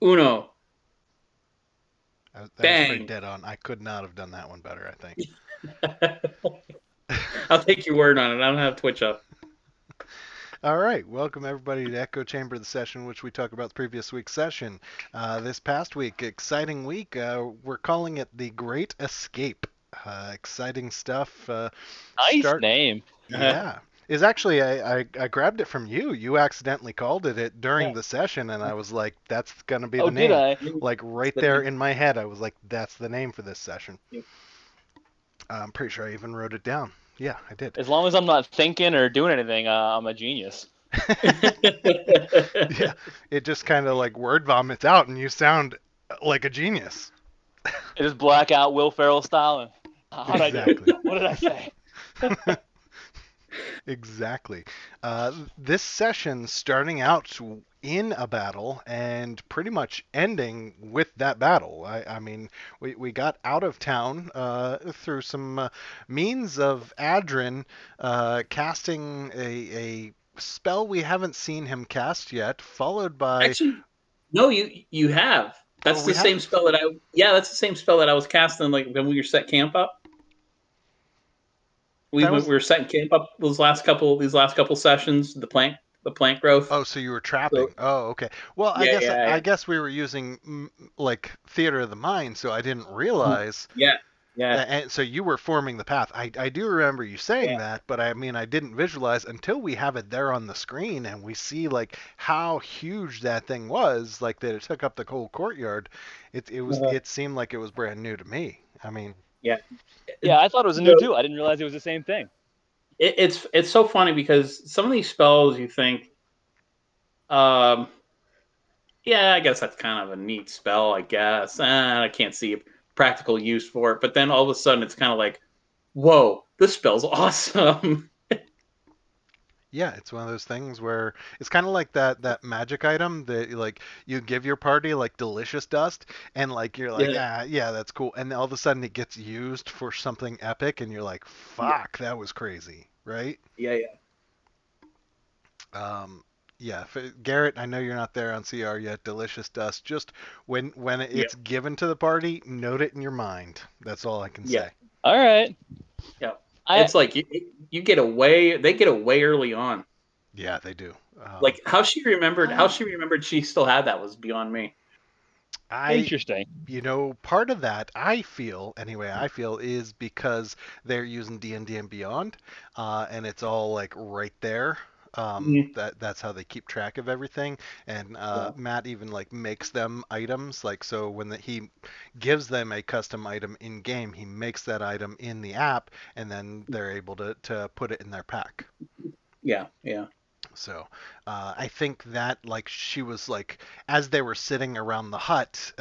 Uno. That was pretty Bang. dead on. I could not have done that one better, I think. I'll take your word on it. I don't have Twitch up. All right, welcome everybody to Echo Chamber, the session in which we talk about the previous week's session. This past week, exciting week. We're calling it the Great Escape. Exciting stuff. Nice Start, name. yeah. Is actually I grabbed it from you. You accidentally called it during Yeah. the session, and I was like, "That's gonna be the Oh, did name." I? Like right there in my head, I was like, "That's the name for this session." I'm pretty sure I even wrote it down. Yeah, I did. As long as I'm not thinking or doing anything, I'm a genius. Yeah, it just kind of like word vomits out, and you sound like a genius. It is blackout Will Ferrell style. And how'd I do? Exactly. What did I say? Exactly. This session starting out in a battle and pretty much ending with that battle. I mean, we got out of town through some means of Adrin casting a spell we haven't seen him cast yet, followed by. Actually, no, you have. Oh, That's we the same have? spell that I. Yeah, that's the same spell that I was casting. Like when we were set camp up. That We was. were setting camp up these last couple sessions. The plant growth. Oh, so you were So trapping. Oh, okay. Well, I yeah, guess yeah, I yeah, guess we were using like theater of the mind, so I didn't realize. yeah, yeah, And so you were forming the path. I do remember you saying yeah. that, but I mean I didn't visualize until we have it there on the screen and we see like how huge that thing was, like that it took up the whole courtyard. Uh, It seemed like it was brand new to me. I mean, yeah. Yeah, I thought it was new The- too. I didn't realize it was the same thing. it's so funny because some of these spells you think, um, yeah, I guess that's kind of a neat spell. I guess I can't see a practical use for it, but then all of a sudden it's kind of like, whoa, this spell's awesome. yeah, it's one of those things where it's kind of like that magic item that like you give your party like delicious dust and like you're like, Yeah, ah, yeah, that's cool, and then all of a sudden it gets used for something epic and you're like, yeah, fuck, that was crazy, right? yeah, yeah. Um, yeah, Garrett, I know you're not there on CR yet. Delicious dust. Just when Yeah, it's given to the party, note it in your mind. That's all I can yeah, say. All right. yeah. I It's like you get away. They get away early on. Yeah, they do. Like how she remembered she still had that was beyond me. I, Interesting. part of that I feel anyway. I feel is because they're using D&D and Beyond, and it's all like right there. Mhm. That's how they keep track of everything. And Yeah. Matt even like makes them items. Like so, when he gives them a custom item in game, he makes that item in the app, and then they're able to put it in their pack. Yeah, yeah, So I think that like she was like as they were sitting around the hut,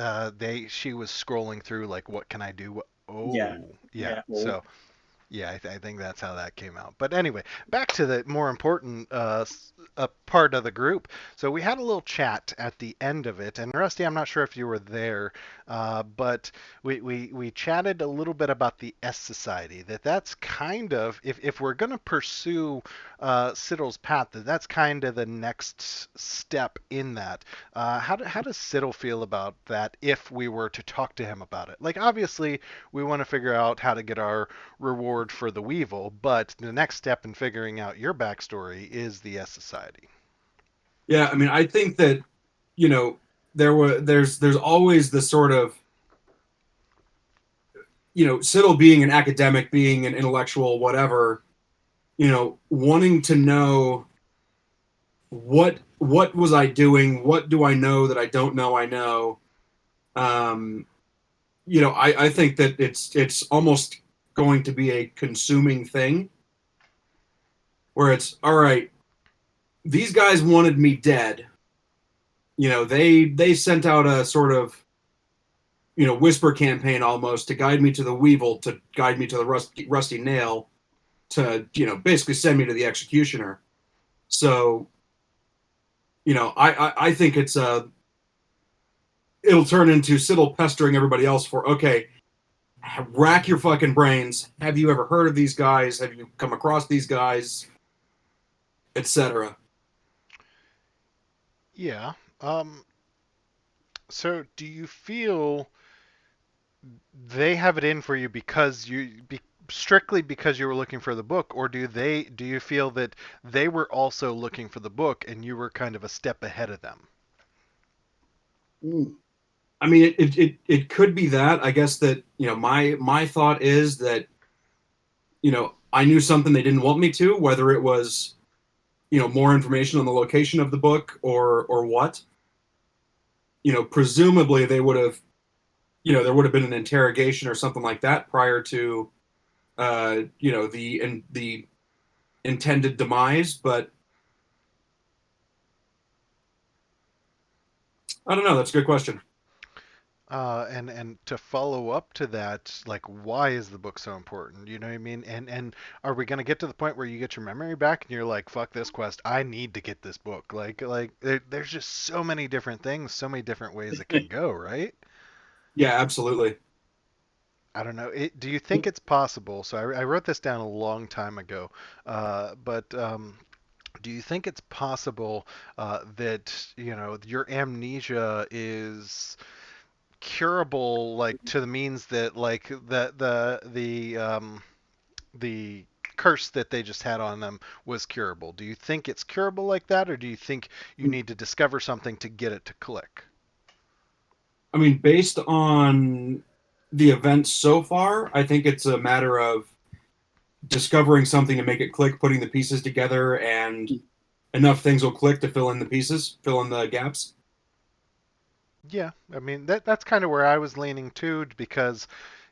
she was scrolling through like what can I do? yeah, Oh yeah. yeah. Well, So yeah, I think that's how that came out. But anyway, back to the more important part of the group. So we had a little chat at the end of it, and Rusty, I'm not sure if you were there, but we chatted a little bit about the S Society. That's kind of if we're going to pursue Siddle's path, that's kind of the next step in that. How does Siddle feel about that if we were to talk to him about it? Like obviously we want to figure out how to get our reward for the Weevil, but the next step in figuring out your backstory is the S Society. Yeah, I mean, I think that you know there's always the sort of Siddle being an academic, being an intellectual, whatever, wanting to know what was I doing, what do I know that I don't know I know. Um, I think that it's almost going to be a consuming thing where it's all right. These guys wanted me dead. They sent out a sort of whisper campaign almost to guide me to the Weevil, to guide me to the rusty nail, to basically send me to the executioner. So I think it'll turn into Siddle pestering everybody else for, okay, rack your fucking brains. Have you ever heard of these guys? Have you come across these guys, etc. Yeah. Um, So, do you feel they have it in for you because strictly because you were looking for the book, or do you feel that they were also looking for the book and you were kind of a step ahead of them? Mm. I mean, it could be that. I guess that my thought is that I knew something they didn't want me to, whether it was more information on the location of the book or what. Presumably they would have there would have been an interrogation or something like that prior to the intended demise. But I don't know. That's a good question. And to follow up to that, like, why is the book so important? You know what I mean? And are we gonna get to the point where you get your memory back and you're like, fuck this quest, I need to get this book? There's just so many different things, so many different ways it can go, right? Yeah, absolutely. I don't know. Do you think it's possible? So I wrote this down a long time ago, but do you think it's possible that your amnesia is curable, like to the means that like the curse that they just had on them was curable? Do you think it's curable like that, or do you think you need to discover something to get it to click? I mean, based on the events so far, I think it's a matter of discovering something to make it click, putting the pieces together, and enough things will click to fill in the pieces, fill in the gaps. Yeah, I mean that's kind of where I was leaning too, because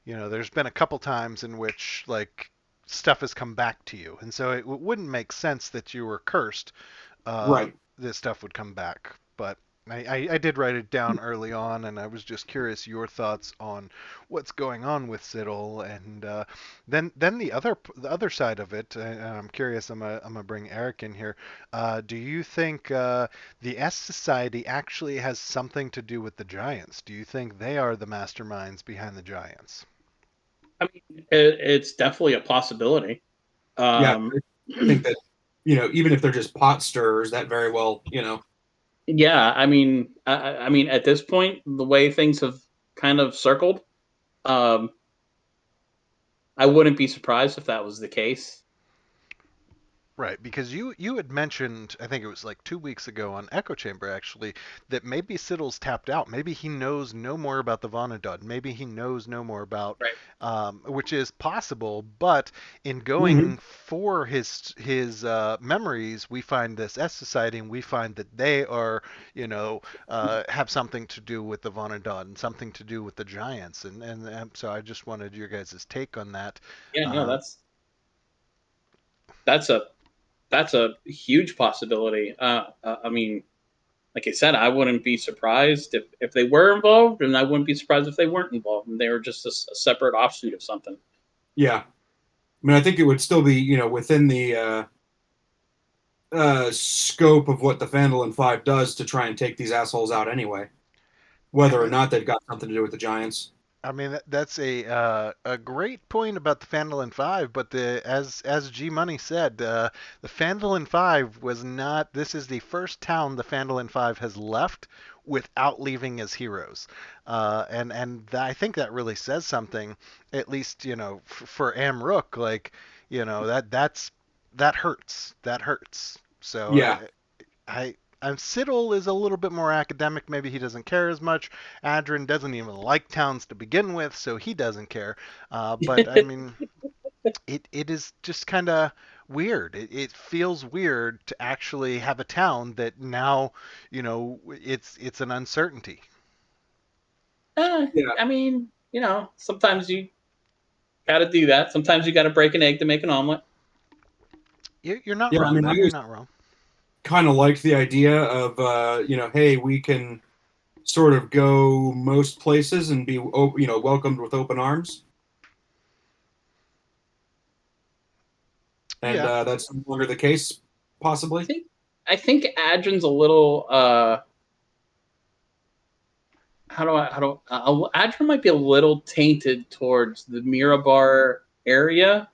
there's been a couple times in which like stuff has come back to you, and so it wouldn't make sense that you were cursed. Right. This stuff would come back, but I did write it down early on, and I was just curious your thoughts on what's going on with Siddle, and then the other side of it. And I'm curious. I'm gonna bring Eric in here. Do you think the S Society actually has something to do with the Giants? Do you think they are the masterminds behind the Giants? I mean, it's definitely a possibility. Yeah, Um, I think that even if they're just pot stirrers, that very well yeah, I mean, at this point, the way things have kind of circled, um, I wouldn't be surprised if that was the case. Right, because you had mentioned, I think it was like 2 weeks ago on Echo Chamber actually, that maybe Siddle's tapped out. Maybe he knows no more about the Vonnegut. Maybe he knows no more about, Right. which is possible. But in hmm going for his memories, we find this S Society, and we find that they are, have something to do with the Vonnegut and something to do with the Giants. And so I just wanted your guys' take on that. Yeah, no, Uh, that's a that's a huge possibility. I mean, like I said, I wouldn't be surprised if they were involved, and I wouldn't be surprised if they weren't involved, and they were just a separate offshoot of something. Yeah. I mean, I think it would still be within the scope of what the Phandalin Five does to try and take these assholes out anyway, I whether or mean, not they've got something to do with the Giants. that's a great point about the Phandalin Five, but as G Money said, the Phandalin Five was not. This is the first town the Phandalin Five has left without leaving as heroes, and I think that really says something. At least for Amrook, like that hurts. That hurts. So Yeah. I Siddle is a little bit more academic. Maybe he doesn't care as much. Adrin doesn't even like towns to begin with, so he doesn't care. But I mean, it is just kind of weird. It feels weird to actually have a town that now, it's an uncertainty. Yeah. I mean, sometimes you got to do that. Sometimes you got to break an egg to make an omelet. You're not Yeah. I wrong mean, I there. You're always not wrong. kind of liked the idea of hey, we can sort of go most places and be welcomed with open arms, and Yeah. that's no longer the case, I possibly. think I think Adrin's a little Adrin might be a little tainted towards the Mirabar area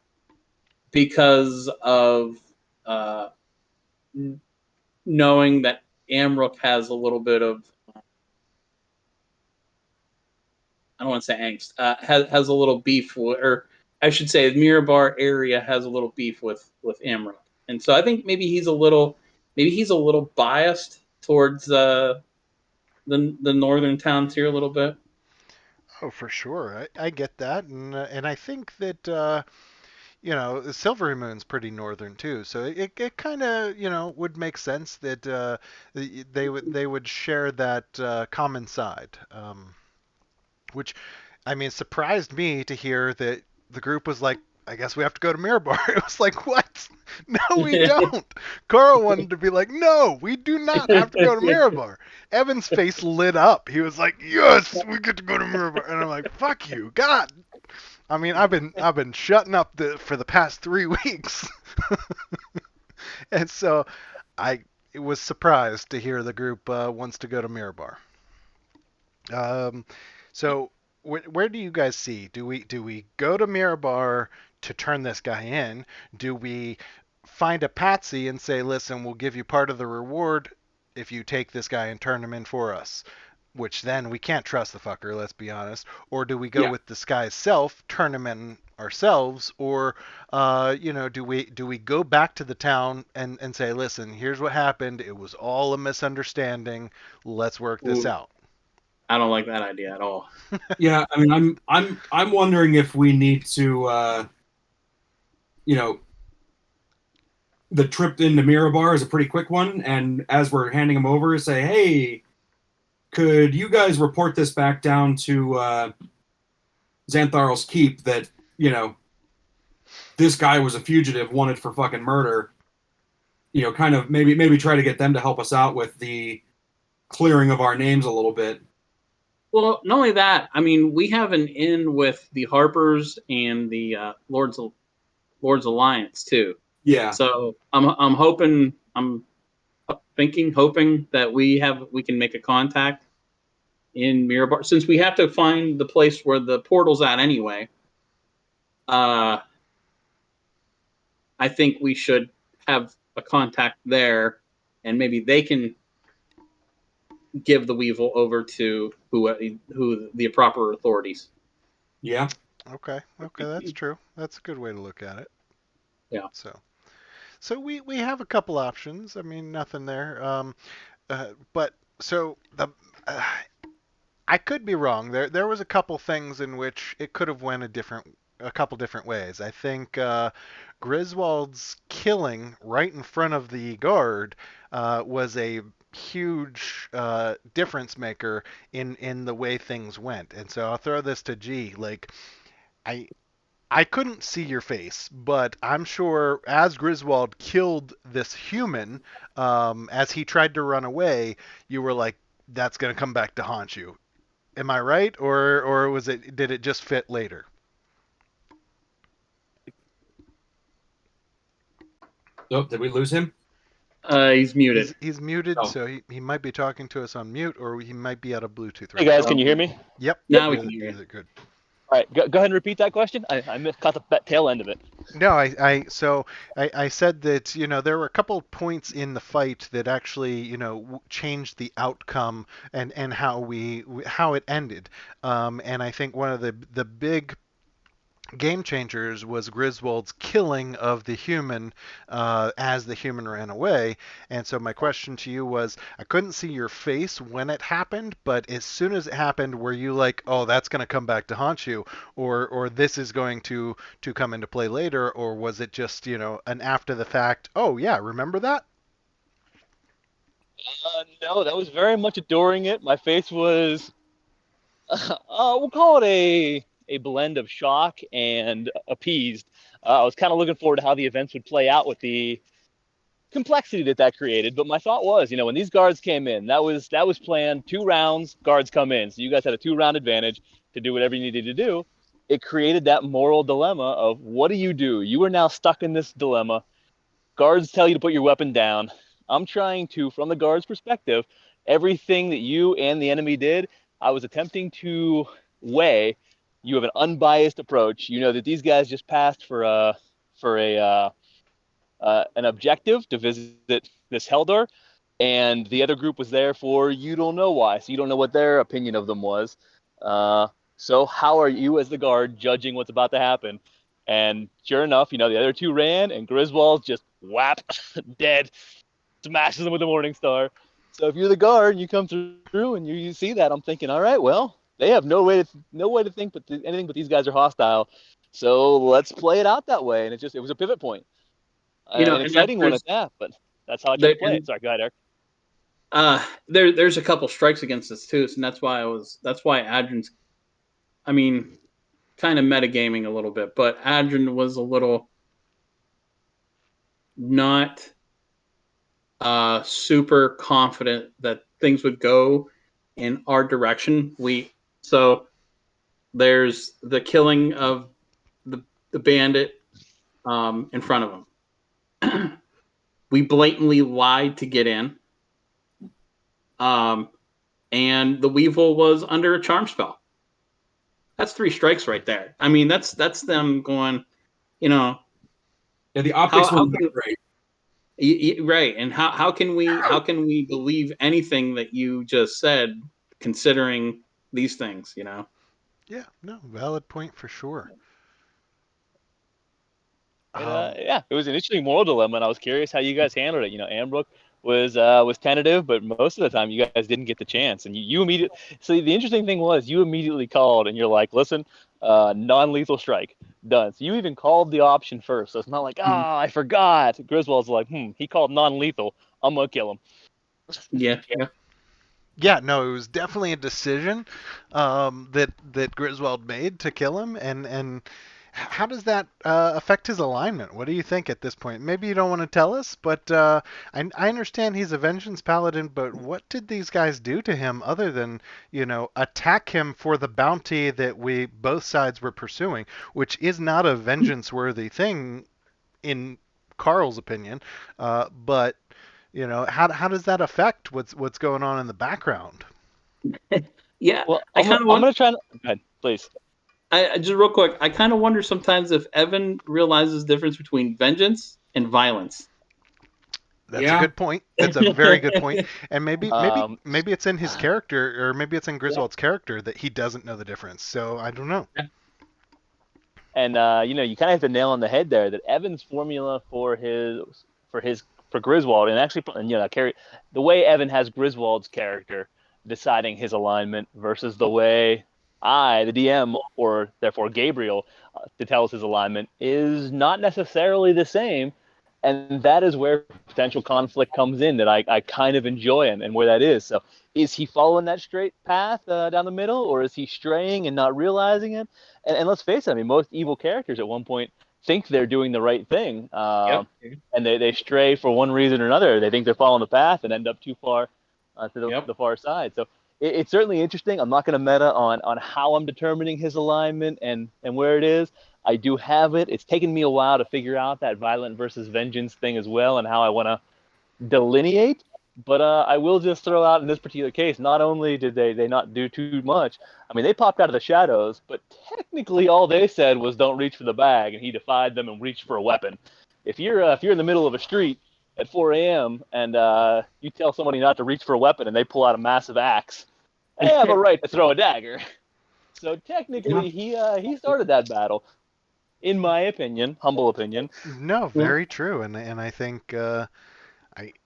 because of uh, knowing that Amrook has a little bit of I don't want to say angst, has a little beef, or I should say, the Mirabar area has a little beef with Amruk, and so I think maybe he's a little biased towards the northern towns here a little bit. Oh, for sure. I get that, and I think that Silvery Moon's pretty northern too, so it kind of would make sense that they would share that common side, which I mean surprised me to hear that the group was like, I guess we have to go to Mirabar. It was like, what? No, we don't. Carl wanted to be like, no, we do not have to go to Mirabar. Evan's face lit up. He was like, yes, we get to go to Mirabar, and I'm like, fuck you, God. I mean, I've been shutting up for the past 3 weeks, and so I was surprised to hear the group wants to go to Mirabar. Um, so where do you guys see? Do we go to Mirabar to turn this guy in? Do we find a patsy and say, listen, we'll give you part of the reward if you take this guy and turn him in for us? Which then we can't trust the fucker, let's be honest. Or do we go Yeah. with this guy's self, turn him in ourselves, or do we go back to the town and say, listen, here's what happened. It was all a misunderstanding. Let's work this Ooh, out. I don't like that idea at all. Yeah, I mean, I'm wondering if we need to, you know, the trip into Mirabar is a pretty quick one, and as we're handing him over, say, hey, could you guys report this back down to Xantharl's Keep that this guy was a fugitive wanted for fucking murder? Kind of maybe try to get them to help us out with the clearing of our names a little bit. Well, not only that, I mean, we have an in with the Harpers and the Lords Alliance too. Yeah, So I'm hoping, hoping that we can make a contact in Mirabar, since we have to find the place where the portal's at anyway. I think we should have a contact there, and maybe they can give the Weevil over to who the proper authorities. yeah. Okay, that's true. That's a good way to look at it. Yeah. So we have a couple options. I mean, nothing there. But so uh, I could be wrong. There was a couple things in which it could have went a couple different ways. I think Griswold's killing right in front of the guard was a huge difference maker in the way things went. And so I'll throw this to G. Like I I couldn't see your face, but I'm sure as Griswold killed this human, as he tried to run away, you were like, "That's gonna come back to haunt you." Am I right, or did it just fit later? Oh, did we lose him? He's muted. He's muted, Oh. so he might be talking to us on mute, or he might be out of Bluetooth Hey right guys, now. can you hear me? Yep. Now we can hear you. Good. All right, go ahead and repeat that question. I caught the tail end of it. No, I said that there were a couple points in the fight that actually changed the outcome and how it ended, and I think one of the big game changers was Griswold's killing of the human as the human ran away. And so my question to you was, I couldn't see your face when it happened, but as soon as it happened, were you like, oh, that's going to come back to haunt you, or this is going to come into play later, or was it just an after the fact, oh yeah, remember that? No, that was very much adoring it. My face was, we'll call it a blend of shock and appeased. I was kind of looking forward to how the events would play out with the complexity that created. But my thought was, when these guards came in, that was planned. 2 rounds, guards come in, so you guys had a 2-round advantage to do whatever you needed to do. It created that moral dilemma of what do? You are now stuck in this dilemma. Guards tell you to put your weapon down. I'm trying to, from the guard's perspective, everything that you and the enemy did, I was attempting to weigh. You have an unbiased approach. You know that these guys just passed for an objective to visit this Heldor, and the other group was there for you don't know why. So you don't know what their opinion of them was. So how are you as the guard judging what's about to happen? And sure enough, the other two ran, and Griswold just whap, dead, smashes them with the Morning Star. So if you're the guard and you come through and you see that, I'm thinking, all right, well, they have no way to think but anything but these guys are hostile. So let's play it out that way. And it was a pivot point, an And that exciting one at that. But that's how I chose there, to play it. Sorry, go ahead, Eric. there's a couple strikes against us too, and that's why Adrian's. I mean, kind of metagaming a little bit, but Adrian was a little not super confident that things would go in our direction. So there's the killing of the bandit in front of him. We blatantly lied to get in. And the Weevil was under a charm spell. That's 3 strikes right there. I mean, that's them going, Yeah, the optics were great. Right, and how can we believe anything that you just said, considering these things? Yeah, no, valid point for sure. And, it was an interesting moral dilemma, and I was curious how you guys handled it. Ambrook was tentative, but most of the time you guys didn't get the chance, and you immediately. So the interesting thing was you immediately called, and you're like, "Listen, non-lethal strike, done." So you even called the option first. So it's not like, I forgot. Griswold's like, he called non-lethal. I'm gonna kill him. Yeah. Yeah, no, it was definitely a decision that Griswold made to kill him, and how does that affect his alignment? What do you think at this point? Maybe you don't want to tell us, but I understand he's a vengeance paladin, but what did these guys do to him other than, attack him for the bounty that we both sides were pursuing, which is not a vengeance-worthy thing in Carl's opinion, but how does that affect what's going on in the background? Yeah. Well, I I'm kind of gonna try. Go ahead, please. I just real quick. I kind of wonder sometimes if Evan realizes the difference between vengeance and violence. That's a good point. That's a very good point. And maybe Um, maybe it's in his character, or maybe it's in Griswold's character that he doesn't know the difference. So I don't know. And you kind of hit the nail on the head there. That Evan's formula for Griswold, and actually, the way Evan has Griswold's character deciding his alignment versus the way I, the DM, or therefore Gabriel, tells his alignment is not necessarily the same. And that is where potential conflict comes in that I kind of enjoy and where that is. So is he following that straight path down the middle, or is he straying and not realizing it? And let's face it, I mean, most evil characters at one point think they're doing the right thing, and they stray for one reason or another. They think they're following the path and end up too far to the far side. So it's certainly interesting. I'm not going to meta on how I'm determining his alignment and where it is. I do have it. It's taken me a while to figure out that violent versus vengeance thing as well, and how I want to delineate. But I will just throw out in this particular case, not only did they not do too much, I mean, they popped out of the shadows, but technically all they said was don't reach for the bag, and he defied them and reached for a weapon. If you're in the middle of a street at 4 a.m. and you tell somebody not to reach for a weapon and they pull out a massive axe, they have a right to throw a dagger. So technically, he started that battle, in my opinion, humble opinion. No, very true, and I think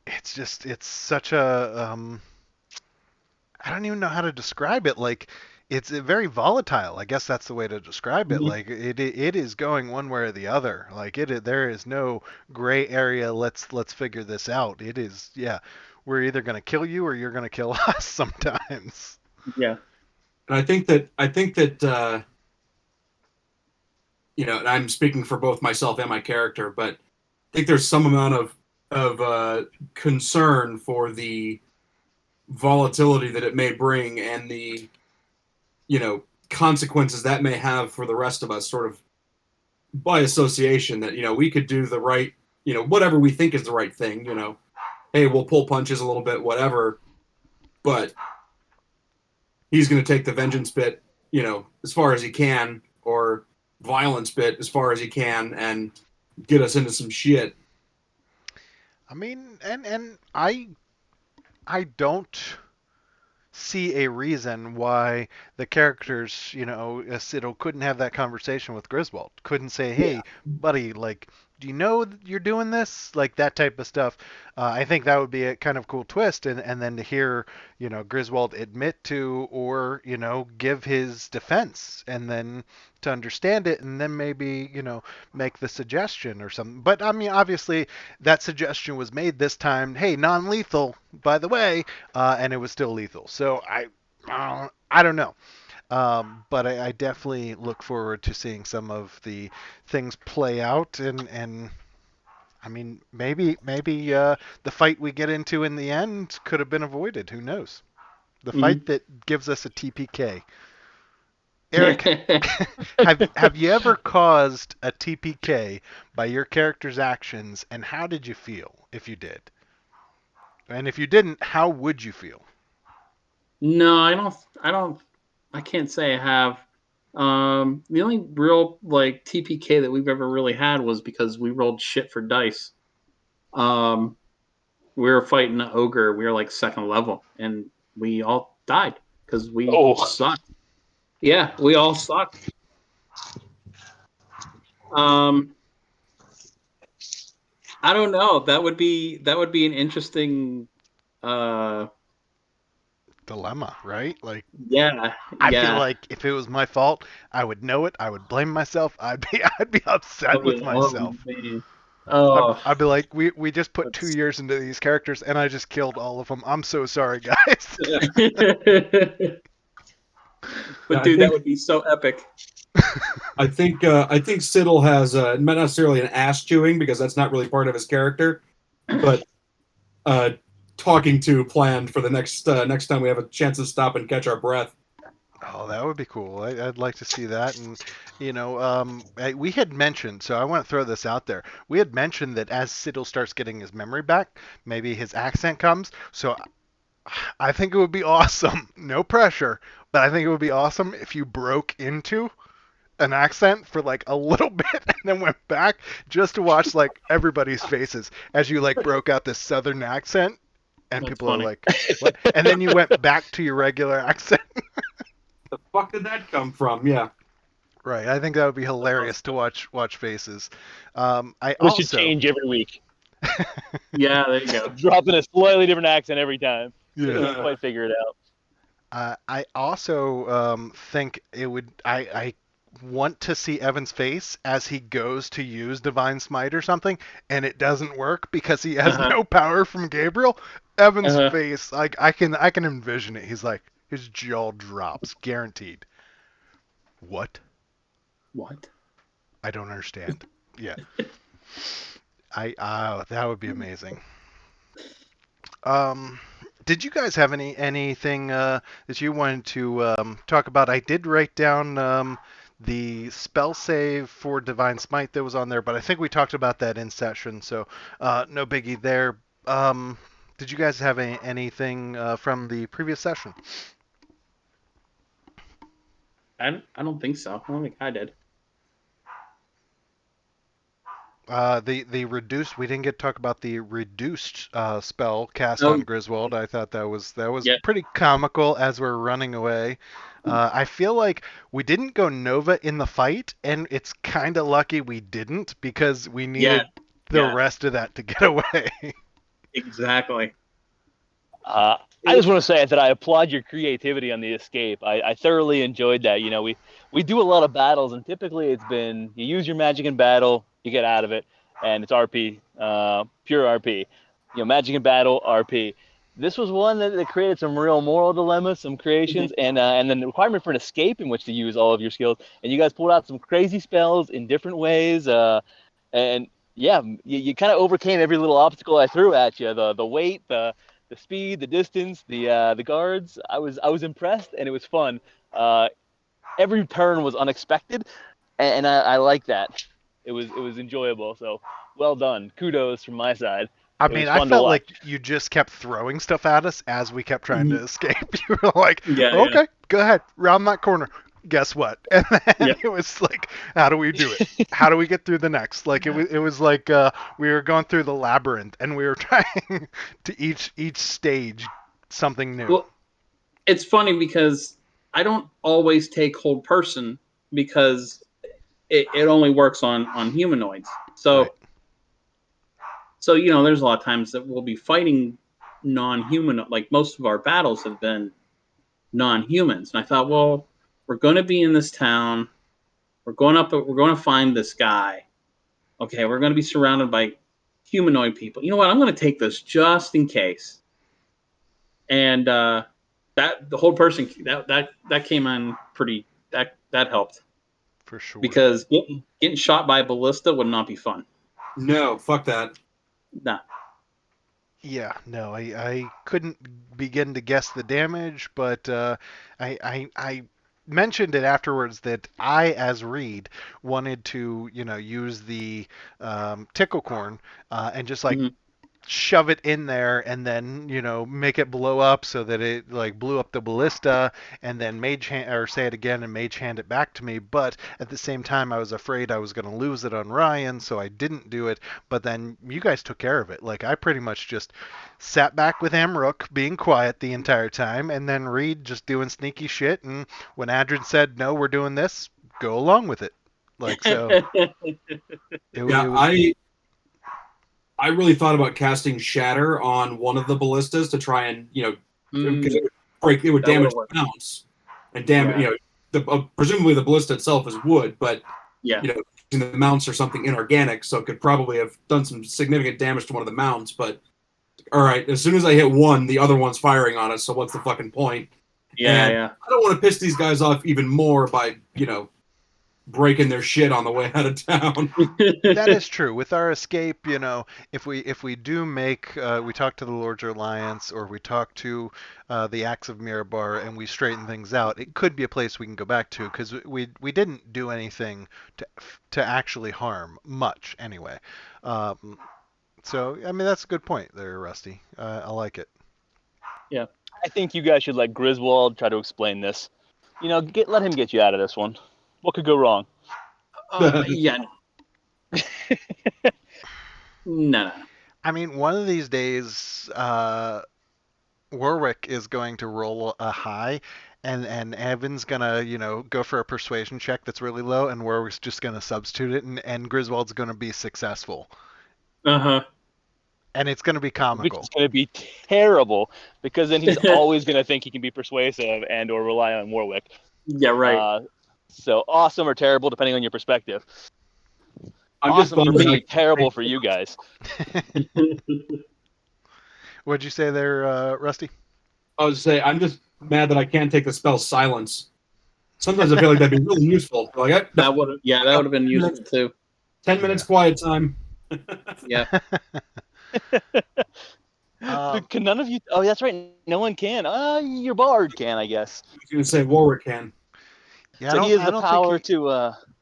it's such a I don't even know how to describe it. Like it's very volatile. I guess that's the way to describe it. Like it is going one way or the other. Like there is no gray area. Let's figure this out. It is we're either gonna kill you or you're gonna kill us sometimes. Yeah. And I think that and I'm speaking for both myself and my character, but I think there's some amount of concern for the volatility that it may bring and the consequences that may have for the rest of us, sort of by association. That we could do the right, whatever we think is the right thing. Hey, we'll pull punches a little bit, whatever, but he's going to take the vengeance bit, as far as he can, or violence bit as far as he can, and get us into some shit. I mean, and I don't see a reason why the characters, Siddle couldn't have that conversation with Griswold. Couldn't say, Yeah. "Hey, buddy, like, do you know that you're doing this?" Like that type of stuff. I think that would be a kind of cool twist, and then to hear, Griswold admit to or give his defense, and then to understand it, and then maybe make the suggestion or something. But I mean, obviously, that suggestion was made this time. Hey, non-lethal, by the way, and it was still lethal. So I don't know. But I definitely look forward to seeing some of the things play out, and I mean, maybe the fight we get into in the end could have been avoided. Who knows? The fight that gives us a TPK. Eric, have you ever caused a TPK by your character's actions, and how did you feel if you did? And if you didn't, how would you feel? No, I don't. I don't. I can't say I have. The only real like TPK that we've ever really had was because we rolled shit for dice. Um, we were fighting an ogre. We were like second level, and we all died because we Oh, sucked. Yeah, we all sucked. Um, I don't know. That would be an interesting. Uh, Dilemma, right? Like, yeah, I feel yeah. like if it was my fault, I would know it. I would blame myself. I'd be upset That'd be with like, oh myself. man. I'd, Oh, I'd be like, we just put that's. 2 years into these characters, and I just killed all of them. I'm so sorry, guys. Yeah, But dude, that would be so epic. I think Siddle has not necessarily an ass chewing because that's not really part of his character, but uh, talking to planned for the next time we have a chance to stop and catch our breath. Oh, that would be cool. I'd like to see that. And, we had mentioned, so I want to throw this out there. We had mentioned that as Siddle starts getting his memory back, maybe his accent comes. So I think it would be awesome. No pressure, but I think it would be awesome if you broke into an accent for like a little bit and then went back just to watch like everybody's faces as you like broke out this southern accent and That's people are funny. like, what? And then you went back to your regular accent. The fuck did that come from? Yeah. Right. I think that would be That's hilarious to awesome. watch faces. I it should also, change every week. Yeah, there you go. Dropping a slightly different accent every time. They yeah. can't quite figure it out. I also think it would. I want to see Evan's face as he goes to use Divine Smite or something, and it doesn't work because he has Uh-huh. no power from Gabriel. Evan's Uh-huh. face, like I can envision it. He's like his jaw drops, guaranteed. What? What? I don't understand. Yeah. That would be amazing. Um, did you guys have anything that you wanted to talk about? I did write down the spell save for Divine Smite that was on there, but I think we talked about that in session, so no biggie there. Did you guys have anything from the previous session? I don't think so. I don't think I did. The reduced. We didn't get to talk about the reduced spell cast Oh, on Griswold. I thought that was yeah. pretty comical as we're running away. I feel like we didn't go Nova in the fight, and it's kind of lucky we didn't because we Yeah. needed the Yeah. rest of that to get away. Exactly. I just want to say that I applaud your creativity on the escape. I thoroughly enjoyed that. We do a lot of battles, and typically it's been you use your magic in battle, you get out of it, and it's RP, pure RP. Magic in battle, RP. This was one that created some real moral dilemmas, some creations, and then the requirement for an escape in which to use all of your skills. And you guys pulled out some crazy spells in different ways, and yeah, you kind of overcame every little obstacle I threw at you. The weight, the speed, the distance, the guards. I was impressed, and it was fun. Every turn was unexpected, and I like that. It was enjoyable. So well done. Kudos from my side. I It mean, was I fun to felt watch. like you just kept throwing stuff at us as we kept trying Mhm. to escape. You were like, Yeah, yeah. okay, go ahead, round that corner. Guess what? And then Yeah. it was like, how do we do it? How do we get through the next? Like it was like we were going through the labyrinth and we were trying to each stage something new. Well, it's funny because I don't always take hold person because it only works on humanoids. So Right. so there's a lot of times that we'll be fighting non-human. Like most of our battles have been non-humans, and I thought, well, we're going to be in this town. We're going up. We're going to find this guy. Okay, we're going to be surrounded by humanoid people. You know what? I'm going to take this just in case. And that the whole person that came on pretty. That helped For sure. because getting shot by a ballista would not be fun. No, fuck that. Nah. Yeah, no, I couldn't begin to guess the damage, but I mentioned it afterwards that I, as Reed, wanted to, use the tickle corn and just like Mhm. shove it in there and then make it blow up so that it like blew up the ballista and then mage hand, or say it again and mage hand it back to me, but at the same time I was afraid I was going to lose it on Ryan, so I didn't do it. But then you guys took care of it. Like I pretty much just sat back with Amrook being quiet the entire time and then Reed just doing sneaky shit, and when Adrian said no, we're doing this, go along with it. Like so it Yeah, was I really thought about casting Shatter on one of the ballistas to try and because it would That damage would've the worked. mounts and damage Yeah. presumably the ballista itself is wood, but Yeah. using the mounts or something inorganic, so it could probably have done some significant damage to one of the mounts. But all right, as soon as I hit one, the other one's firing on us. So what's the fucking point? Yeah. And Yeah. I don't want to piss these guys off even more by breaking their shit on the way out of town. That is true. With our escape, if we do make, we talk to the Lord's Alliance or we talk to the Acts of Mirabar and we straighten things out, it could be a place we can go back to because we didn't do anything to actually harm much anyway. Um, so I mean that's a good point there, Rusty. I like it. Yeah. I think you guys should let Griswold try to explain this. Let him get you out of this one. What could go wrong? Yeah. No. I mean, one of these days, Warwick is going to roll a high, and Evan's gonna, go for a persuasion check that's really low, and Warwick's just gonna substitute it, and Griswold's gonna be successful, Uh huh. and it's gonna be Which is comical. going to be terrible because then he's always going to think he can be persuasive and or rely on Warwick. Yeah. Right. So awesome or terrible depending on your perspective. I'm just Awesome for bummed that me, terrible for you guys. What'd you say there, Rusty? I was to say I'm just mad that I can't take the spell Silence. Sometimes I feel like that'd be really useful. Like, That would. Yeah. That would have been useful too. 10 minutes quiet time. Yeah. Can none of you? Oh, that's right. No one can. Your bard can, I guess. I was going to say Warwick can. Yeah, So he has I the don't power think he, to.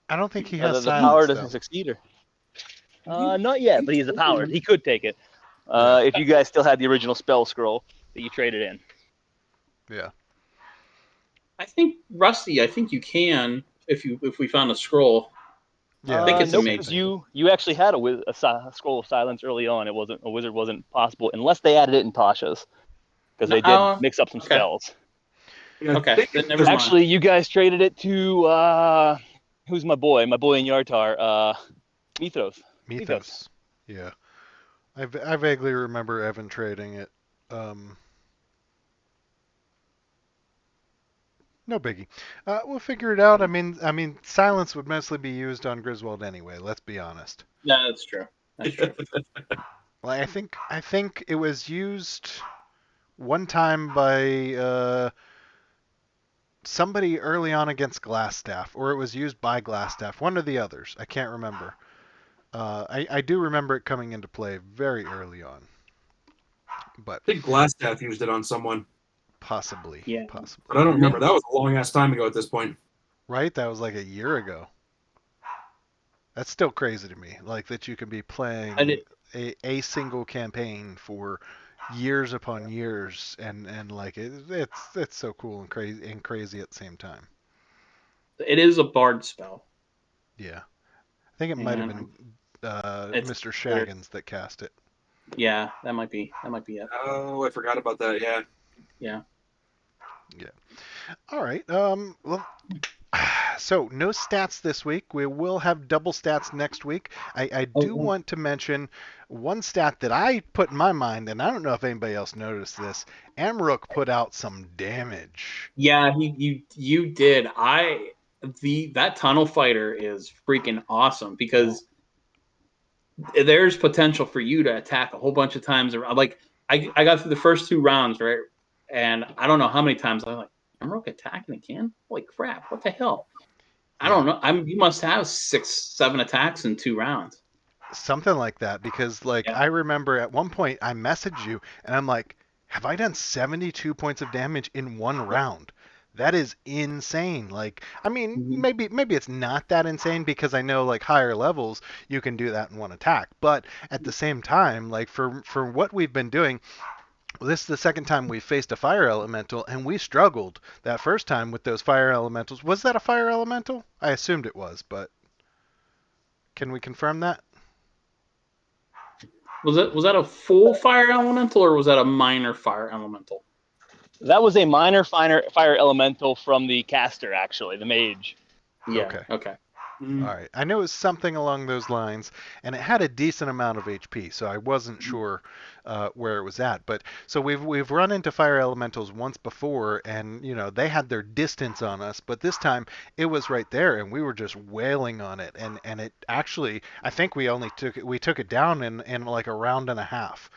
I don't think he has The power silence to though. succeed her. Not yet, but he has the power. He could take it. Yeah. If you guys still had the original spell scroll that you traded in. Yeah. I think Rusty. I think you can if we found a scroll. Yeah. I think it's Nope, same because amazing. thing. you actually had a scroll of silence early on. It wasn't a wizard wasn't possible unless they added it in Tasha's, because they did mix up some Okay. spells. Yeah, Okay. I think Then never there's- mind. Actually, you guys traded it to who's my boy? My boy in Yartar, Mythos. Mythos. Yeah. I vaguely remember Evan trading it. No biggie. We'll figure it out. I mean, silence would mostly be used on Griswold anyway. Let's be honest. Yeah, that's true. That's true. Well, I think it was used one time by somebody early on against Glassstaff, or it was used by Glassstaff. One of the others. I can't remember. I do remember it coming into play very early on, but I think Glassstaff used it on someone, possibly, Yeah. possibly. but I don't remember. That was a long ass time ago at this point. Right? That was like a year ago. That's still crazy to me. Like that you can be I playing did. a single campaign for years upon years, and like it's so cool and crazy at the same time. It is a bard spell. Yeah, I think it might have been It's Mr. weird. Shaggins that cast it. Yeah, that might be it. Oh, I forgot about that. Yeah. Yeah. Yeah. All right. Well, so no stats this week. We will have double stats next week. I do Oh, want to mention one stat that I put in my mind, and I don't know if anybody else noticed this. Amrook put out some damage. yeah, you did. That tunnel fighter is freaking awesome because there's potential for you to attack a whole bunch of times around. Like I got through the first 2 rounds, right? And I don't know how many times I was like, I'm Rook attacking again? Holy crap, what the hell? I Yeah, don't know. You must have 6, 7 attacks in 2 rounds. something like that. Because like Yeah. I remember at one point I messaged you, and I'm like, have I done 72 points of damage in one Yeah. round? That is insane. Like, I mean, Mm-hmm. maybe it's not that insane because I know like higher levels you can do that in one attack. But at the same time, like for what we've been doing, this is the second time we faced a fire elemental, and we struggled that first time with those fire elementals. Was that a fire elemental? I assumed it was, but can we confirm that? Was that a full fire elemental or was that a minor fire elemental? That was a minor fire elemental from the caster, actually, the mage. Yeah. Okay. Okay. All right. I knew it was something along those lines, and it had a decent amount of HP, so I wasn't sure where it was at. But so we've run into fire elementals once before, and you know they had their distance on us, but this time it was right there, and we were just wailing on it, and it actually I think we took it down in like a round and a half.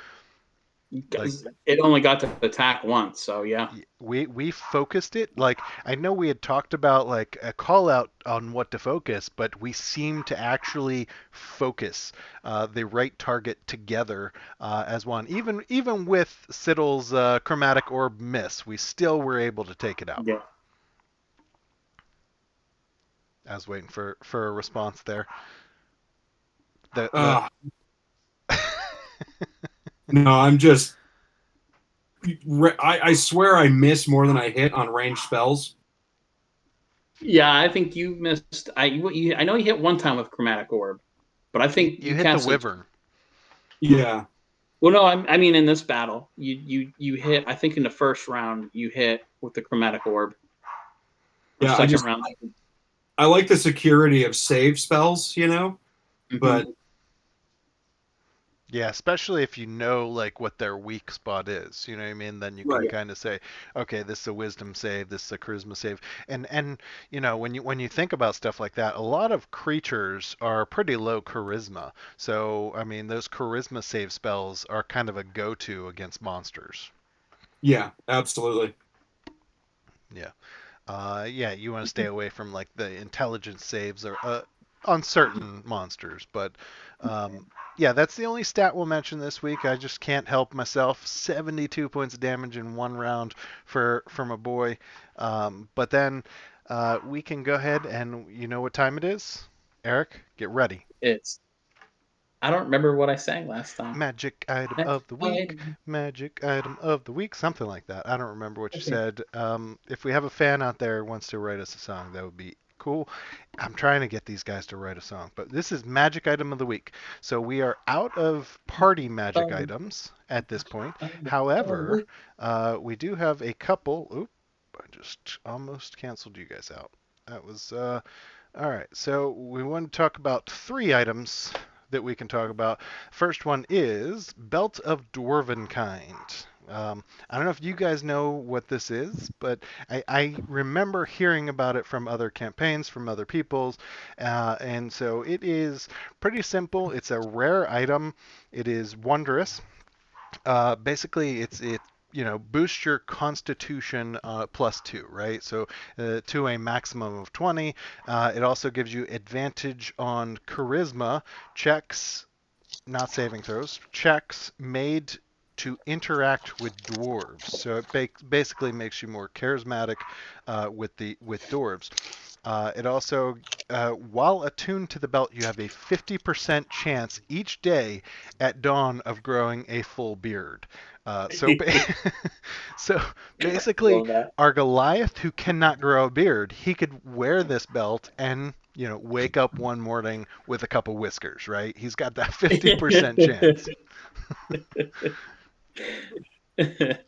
Like Because it only got to attack once, so yeah. we focused it. Like I know we had talked about like a call out on what to focus, but we seemed to actually focus the right target together as one. Even with Siddle's chromatic orb miss, we still were able to take it out. Yeah. I was waiting for a response there. The Uh, no, I'm just. I swear I miss more than I hit on ranged spells. Yeah, I think you missed. I know you hit one time with chromatic orb, but I think you you hit the casted. wyvern. Yeah. Well, no, I mean in this battle, you hit. I think in the first round you hit with the chromatic orb, or Yeah, second round. I like the security of save spells, Mhm. but Yeah, especially if you know like what their weak spot is. You know what I mean? Then you can right. kind of say, okay, this is a wisdom save, this is a charisma save. And you know, when you think about stuff like that, a lot of creatures are pretty low charisma. So, I mean, those charisma save spells are kind of a go-to against monsters. Yeah, absolutely. Yeah. Yeah, you want to stay away from like the intelligence saves or on certain monsters, but yeah, that's the only stat we'll mention this week. I just can't help myself. 72 points of damage in one round from a boy. But then we can go ahead and you know what time it is? Eric, get ready. It's. I don't remember what I sang last time. Magic item of the week. Magic item of the week. Something like that. I don't remember what you Okay. said. If we have a fan out there who wants to write us a song, that would be cool. I'm trying to get these guys to write a song, but this is magic item of the week. So we are out of party magic items at this point. However, we do have a couple. Oop, I just almost canceled you guys out. That was all right. So we want to talk about 3 items that we can talk about. First one is Belt of Dwarven Kind. I don't know if you guys know what this is, but I remember hearing about it from other campaigns, from other people's, and so it is pretty simple. It's a rare item. It is wondrous. Basically, it boosts your Constitution +2, right? So to a maximum of 20. It also gives you advantage on Charisma checks, not saving throws, checks made to interact with dwarves. So it basically makes you more charismatic with dwarves. It also, while attuned to the belt, you have a 50% chance each day at dawn of growing a full beard. So basically, Love that. our Goliath, who cannot grow a beard, he could wear this belt and wake up one morning with a couple whiskers, right? He's got that 50% chance.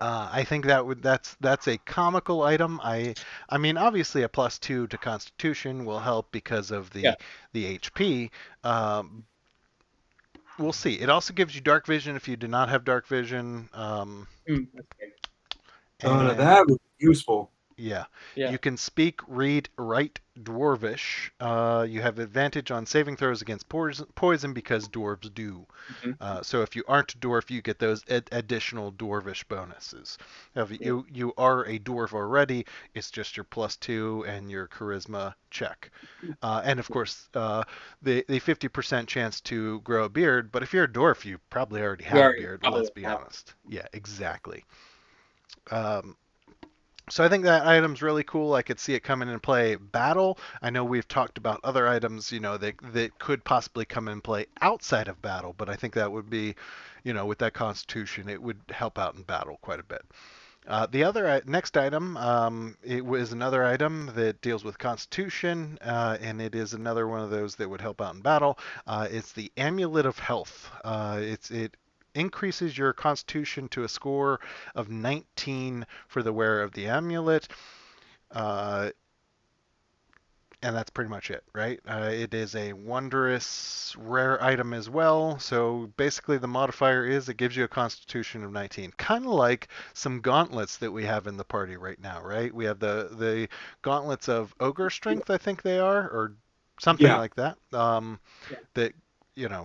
I think that's a comical item. I mean, obviously a +2 to Constitution will help because of Yeah. the HP. Um, we'll see. It also gives you dark vision if you do not have dark vision. That's good. Oh, no, And that would be useful. yeah, Yeah. you can speak, read, write Dwarvish. You have advantage on saving throws against poison because dwarves do. Mhm. So if you aren't a dwarf, you get those additional dwarvish bonuses. Now, if Yeah. you are a dwarf already, it's just your +2 and your charisma check. And of course, the 50% chance to grow a beard. But if you're a dwarf, you probably already You have a already beard. probably Let's be have. honest. Yeah, exactly. Um, so I think that item's really cool. I could see it coming in play battle. I know we've talked about other items, that could possibly come in play outside of battle, but I think that would be, with that constitution, it would help out in battle quite a bit. The other next item, it was another item that deals with Constitution, and it is another one of those that would help out in battle. It's the Amulet of Health. It increases your Constitution to a score of 19 for the wearer of the amulet. Uh, and that's pretty much it, right? It is a wondrous rare item as well. So basically, the modifier is it gives you a constitution of 19, kind of like some gauntlets that we have in the party right now, right? We have the gauntlets of ogre strength, I think they are, or something Yeah. like that. Yeah. That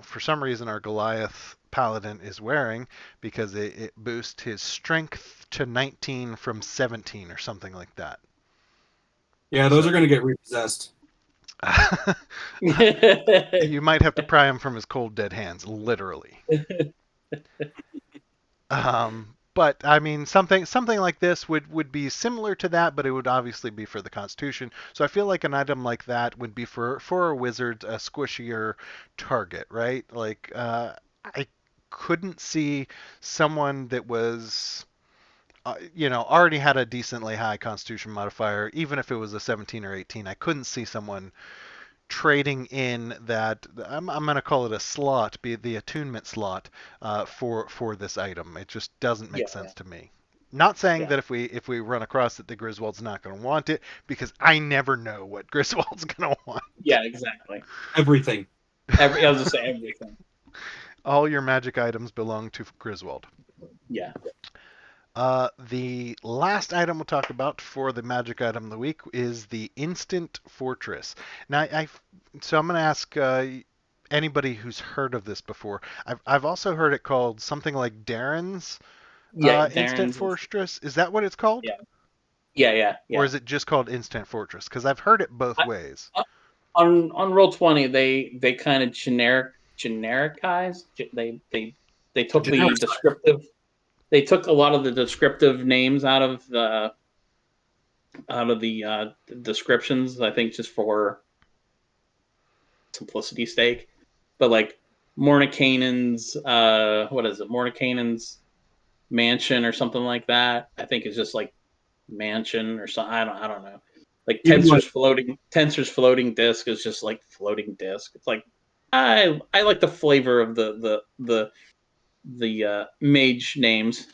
for some reason our Goliath paladin is wearing because it boosts his strength to 19 from 17 or something like that. Yeah, those So are going to get repossessed. you might have to pry him from his cold dead hands, literally. But I mean, something like this would be similar to that, but it would obviously be for the Constitution. So I feel like an item like that would be for a wizard a squishier target, right? Like I couldn't see someone that was already had a decently high Constitution modifier, even if it was a 17 or 18. I couldn't see someone trading in that I'm going to call it a slot, be the attunement slot for this item. It just doesn't Yeah. make sense to me. Not saying Yeah. that if we run across it, the Griswold's not going to want it because I never know what Griswold's going to want. Yeah. Exactly. Everything. I was just saying everything. All your magic items belong to Griswold. Yeah. The last item we'll talk about for the magic item of the week is the Instant Fortress. Now, so I'm going to ask anybody who's heard of this before. I've also heard it called something like Darren's Yeah. Instant Darren's. Fortress. Is that what it's called? Yeah. Yeah. Yeah. Or Yeah. is it just called Instant Fortress? Because I've heard it both I, ways. on Roll20, they kind of genericized. They took the Generic. descriptive. They took a lot of the descriptive names out of the descriptions. I think just for simplicity's sake. But like Mornicanen's, what is it? Mornicanen's mansion or something like that. I think is just like mansion or something. I don't know. Like Even like Tensor's floating disc is just like floating disc. It's like I like the flavor of the mage names.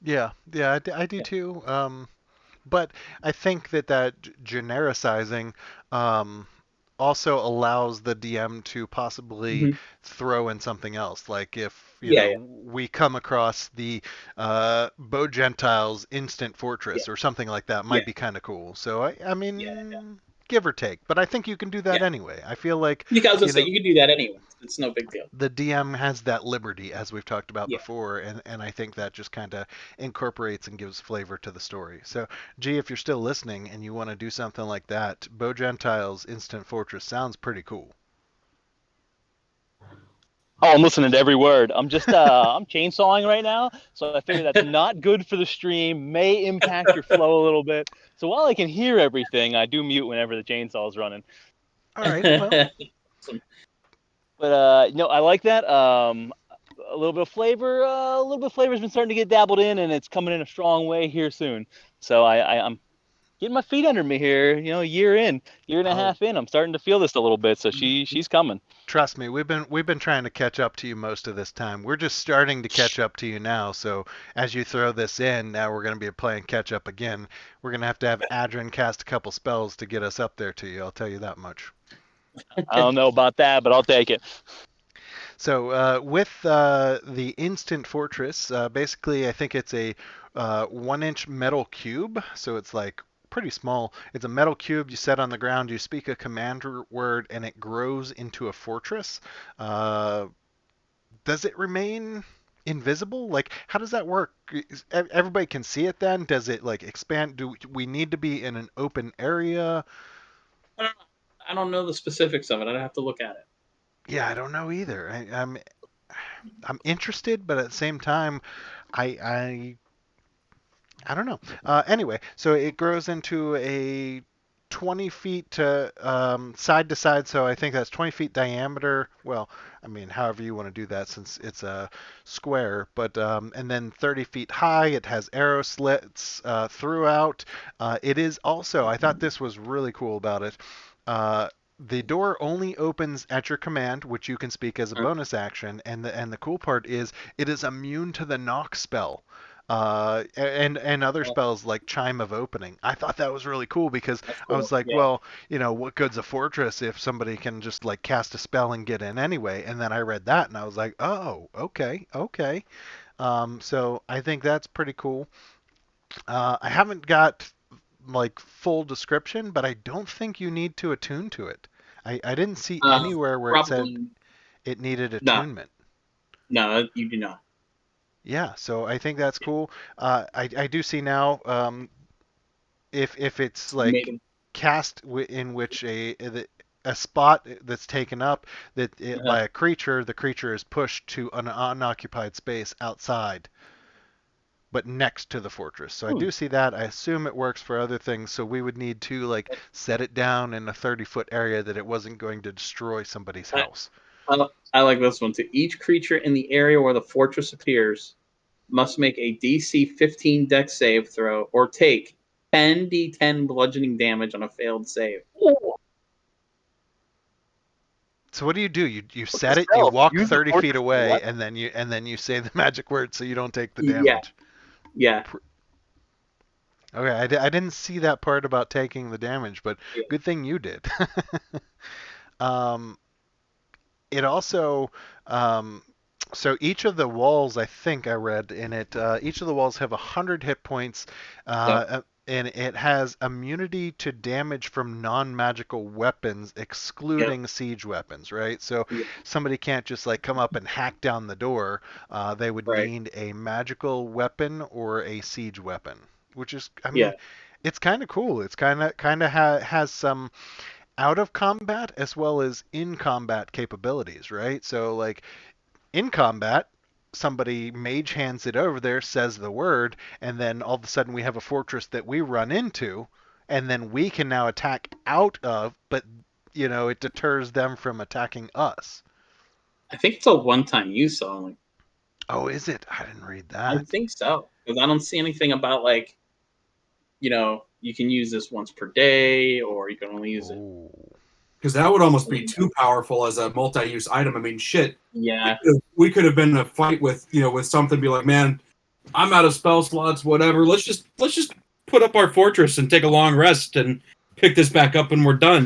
Yeah, I do Yeah. too. But I think that genericizing also allows the DM to possibly Mm-hmm. throw in something else. Like if, Yeah, yeah, we come across the Bo Gentiles Instant yeah, Fortress or something like that yeah, might be kind of cool. So I yeah, yeah. mean, give or take. But I think you can do that Yeah. anyway. I feel like, You guys will you say know, you can do that anyway. It's no big deal. the DM has that liberty, as we've talked about Yeah. before, and I think that just kind of incorporates and gives flavor to the story. So, G, if you're still listening and you want to do something like that, Bo Gentile's Instant Fortress sounds pretty cool. Oh, I'm listening to every word. I'm just I'm chainsawing right now, so I figure that's not good for the stream. May impact your flow a little bit. So while I can hear everything, I do mute whenever the chainsaw is running. All right, well, Awesome. But no, I like that. A little bit of flavor. A little bit of flavor has been starting to get dabbled in, and it's coming in a strong way here soon. So I'm getting my feet under me here. A year and a half in, I'm starting to feel this a little bit. So she's coming. Trust me, we've been trying to catch up to you most of this time. We're just starting to catch up to you now. So as you throw this in, now we're going to be playing catch up again. We're going to have Adrian cast a couple spells to get us up there to you. I'll tell you that much. I don't know about that, but I'll take it. So with the instant fortress, basically I think it's a 1-inch metal cube. So it's like pretty small. It's a metal cube you set on the ground. You speak a command word, and it grows into a fortress. Uh, does it remain invisible? Like, how does that work? Everybody can see it then? Does it like expand? Do we need to be in an open area? I don't, I don't know the specifics of it. I'd have to look at it. Yeah, I don't know either. I'm interested, but at the same time, I don't know. Anyway, so it grows into a 20 feet side to side, so I think that's 20 feet diameter. Well, I mean, however you want to do that, since it's a square. But and then 30 feet high. It has arrow slits throughout. It is also. I thought this was really cool about it. The door only opens at your command, which you can speak as a bonus action, and the cool part is it is immune to the knock spell. And other spells like Chime of Opening. I thought that was really cool because That's I cool. was like, Yeah. well, what good's a fortress if somebody can just like cast a spell and get in anyway? And then I read that and I was like, oh, okay, okay. So I think that's pretty cool. I haven't got like full description, but I don't think you need to attune to it. I didn't see anywhere where it said Probably it needed no. attunement. No, you do not. Yeah, so I think that's cool. I do see now if it's like Maybe. cast in which a spot that's taken up Uh, by a creature, the creature is pushed to an unoccupied space outside, but next to the fortress. So I do see that. I assume it works for other things. So we would need to like set it down in a 30-foot area that it wasn't going to destroy somebody's I, house. I like this one too. Each creature in the area where the fortress appears must make a DC 15 Dex save throw or take 10d10 bludgeoning damage on a failed save. So what do? You What's set the it, you spell? walk Use the 30 feet fortress for away, what? and then you say the magic word so you don't take the Yeah, damage. yeah, Okay, I didn't see that part about taking the damage, but yeah. good thing you did. um, it also, um, so each of the walls, I think I read in it, each of the walls have 100 hit points, Yep. and it has immunity to damage from non-magical weapons, excluding siege weapons, right? So Yeah, somebody can't just like come up and hack down the door. They would right. need a magical weapon or a siege weapon, which is, I Yeah, mean, it's kind of cool. It's kind of has some out of combat as well as in combat capabilities, right? So like in combat, somebody mage hands it over there, says the word, and then all of a sudden we have a fortress that we run into, and then we can now attack out of, but it deters them from attacking us. I think it's a one-time use only. Oh, is it? I didn't read I that. think so because I don't see anything about like you can use this once per day or you can only use it. Oh. Because that would almost be too powerful as a multi-use item. I mean, shit. Yeah, We could have been in a fight with with something. Be like, man, I'm out of spell slots. Whatever. Let's just put up our fortress and take a long rest and pick this back up when we're done.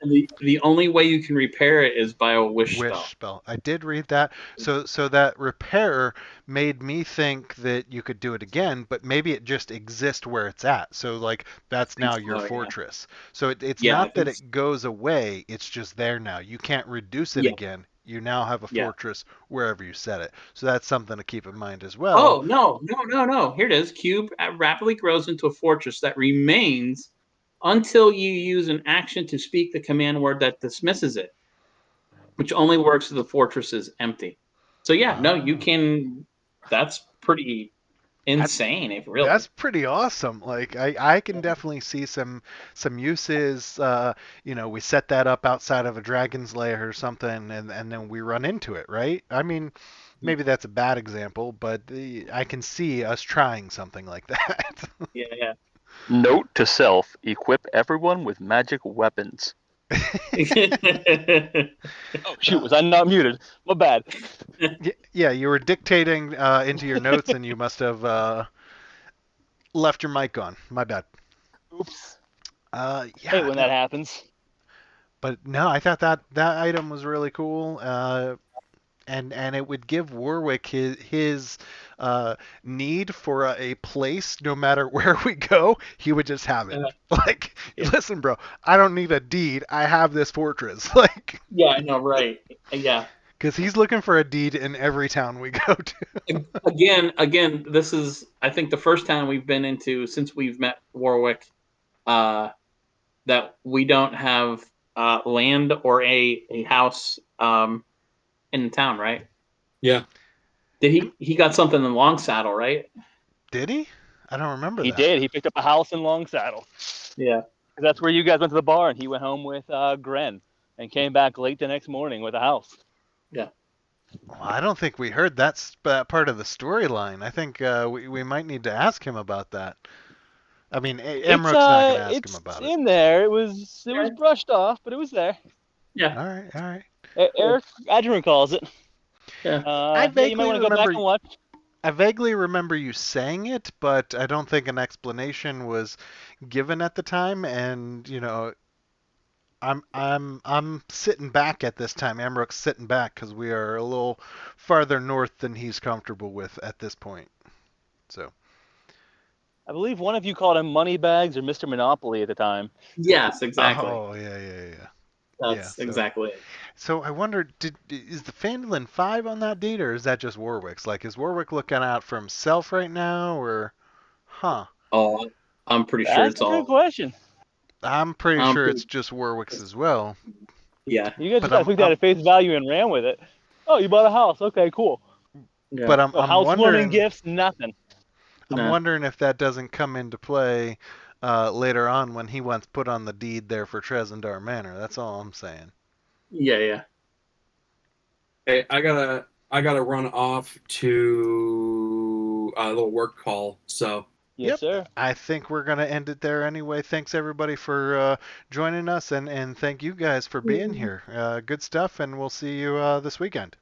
and the only way you can repair it is by a wish Wish spell. spell. I did read that. So that repair made me think that you could do it again, but maybe it just exists where it's at. So like I that's think now your so. Yeah, fortress. So it's yeah, I not that think. it goes away, it's just there now. You can't reduce it Yeah, again. You now have a yeah. fortress wherever you set it. So that's something to keep in mind as well. Oh no, no, no, no! Here it is. Cube rapidly grows into a fortress that remains until you use an action to speak the command word that dismisses it, which only works if the fortress is empty. So yeah, no, you Oh. can. That's pretty That's insane, if that's really. pretty awesome. Like I can definitely see some uses. We set that up outside of a dragon's lair or something, and then we run into it, right? I mean, maybe that's a bad example, but I can see us trying something like that. Yeah, yeah. Note to self: equip everyone with magic weapons. Oh shoot, was I not muted? My bad. Yeah, you were dictating into your notes, and you must have left your mic on. My bad. Oops. Yeah, Hey, when no, that happens. but no, I thought that item was really cool. And it would give Warwick his need for a place no matter where we go. He would just have it. Like, Yeah. listen, bro, I don't need a deed. I have this fortress. Like, Yeah, I know, right? Yeah. because he's looking for a deed in every town we go to. Again, this is I think the first time we've been into since we've met Warwick, uh, that we don't have land or a house in the town, right? Yeah. Did he got something in Long Saddle, right? Did he? I don't remember He that. did. He picked up a house in Long Saddle. Yeah. That's where you guys went to the bar, and he went home with Gren, and came back late the next morning with a house. Yeah. Well, I don't think we heard that part of the storyline. I think we might need to ask him about that. I mean, Emrook's not going to ask him It's about it. in there. It was brushed off, but it was there. Yeah. All right, all right. Eric Adrian calls it. Yeah. Yeah, you might want to go back and watch. I vaguely remember you saying it, but I don't think an explanation was given at the time. And I'm sitting back at this time. Amrook's sitting back because we are a little farther north than he's comfortable with at this point. So. I believe one of you called him Moneybags or Mr. Monopoly at the time. Yes, exactly. Oh yeah. Yeah. That's exactly it. So I wonder, is the Phandalin 5 on that deed, or is that just Warwick's? Like, is Warwick looking out for himself right now, or, huh? Oh, I'm pretty sure That's it's a good all. question. I'm pretty I'm sure pretty. it's just Warwick's as well. Yeah. You guys But just kind of took that at face value and ran with it. Oh, you bought a house. Okay, cool. Yeah. but I'm No I'm housewarming wondering gifts, nothing. I'm Nah. wondering if that doesn't come into play later on when he wants put on the deed there for Trezendar Manor. That's all I'm saying. Yeah. Yeah. Hey, I gotta run off to a little work call. So Yes, Yep. sir. I think we're going to end it there anyway. Thanks everybody for joining us, and thank you guys for being here. Good stuff, and we'll see you this weekend.